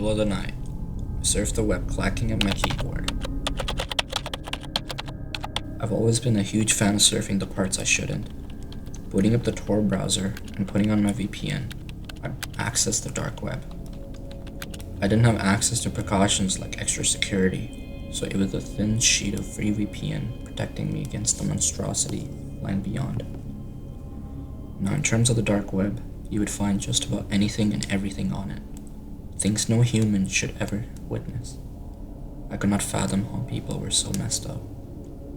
middle of the night. I surfed the web, clacking at my keyboard. I've always been a huge fan of surfing the parts I shouldn't. Booting up the Tor browser and putting on my VPN, I accessed the dark web. I didn't have access to precautions like extra security, so it was a thin sheet of free VPN protecting me against the monstrosity lying beyond. Now, in terms of the dark web, you would find just about anything and everything on it. Things no human should ever witness. I could not fathom how people were so messed up.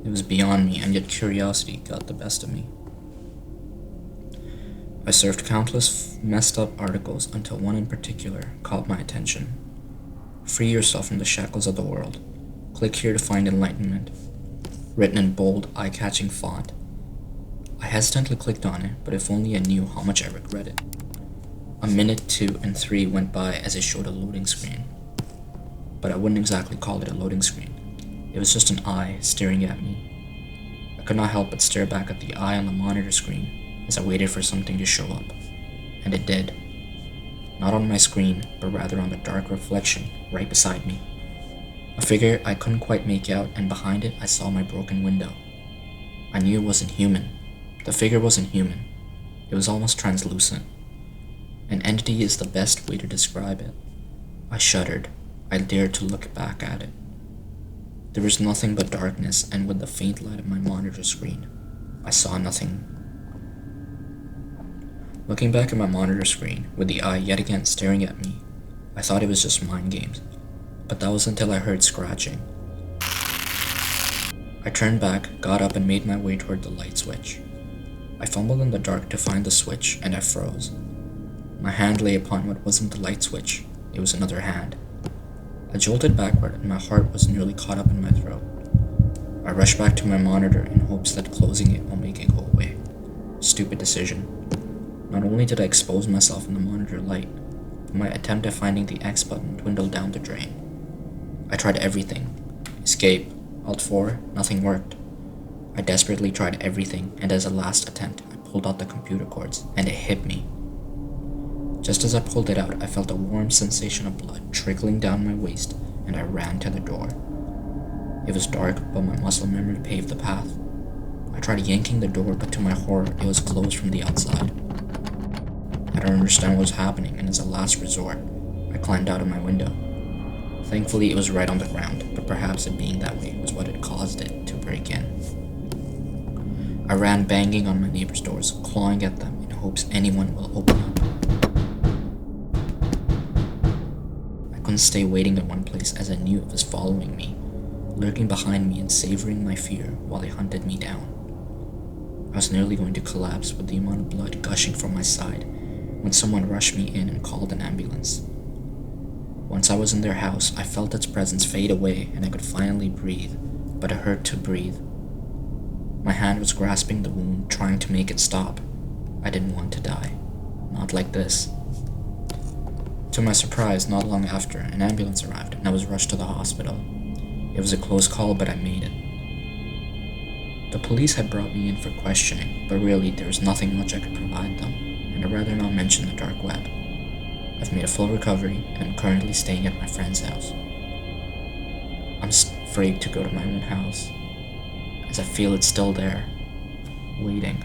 It was beyond me, and yet curiosity got the best of me. I surfed countless messed up articles until one in particular caught my attention. Free yourself from the shackles of the world. Click here to find enlightenment. Written in bold, eye-catching font. I hesitantly clicked on it, but if only I knew how much I regret it. A minute, 2, and 3 went by as it showed a loading screen. But I wouldn't exactly call it a loading screen. It was just an eye staring at me. I could not help but stare back at the eye on the monitor screen as I waited for something to show up. And it did. Not on my screen, but rather on the dark reflection right beside me. A figure I couldn't quite make out, and behind it I saw my broken window. I knew it wasn't human. The figure wasn't human. It was almost translucent. An entity is the best way to describe it. I shuddered. I dared to look back at it. There was nothing but darkness, and with the faint light of my monitor screen, I saw nothing. Looking back at my monitor screen, with the eye yet again staring at me, I thought it was just mind games, but that was until I heard scratching. I turned back, got up, and made my way toward the light switch. I fumbled in the dark to find the switch, and I froze. My hand lay upon what wasn't the light switch, it was another hand. I jolted backward, and my heart was nearly caught up in my throat. I rushed back to my monitor in hopes that closing it will make it go away. Stupid decision. Not only did I expose myself in the monitor light, but my attempt at finding the X button dwindled down the drain. I tried everything. Escape, Alt 4, nothing worked. I desperately tried everything, and as a last attempt, I pulled out the computer cords, and it hit me. Just as I pulled it out, I felt a warm sensation of blood trickling down my waist, and I ran to the door. It was dark, but my muscle memory paved the path. I tried yanking the door, but to my horror, it was closed from the outside. I don't understand what was happening, and as a last resort, I climbed out of my window. Thankfully, it was right on the ground, but perhaps it being that way was what had caused it to break in. I ran banging on my neighbors' doors, clawing at them in hopes anyone will open up. I couldn't stay waiting in one place as I knew it was following me, lurking behind me and savoring my fear while it hunted me down. I was nearly going to collapse with the amount of blood gushing from my side when someone rushed me in and called an ambulance. Once I was in their house, I felt its presence fade away and I could finally breathe, but it hurt to breathe. My hand was grasping the wound, trying to make it stop. I didn't want to die. Not like this. To my surprise, not long after, an ambulance arrived and I was rushed to the hospital. It was a close call, but I made it. The police had brought me in for questioning, but really there was nothing much I could provide them, and I'd rather not mention the dark web. I've made a full recovery and am currently staying at my friend's house. I'm afraid to go to my own house, as I feel it's still there, waiting.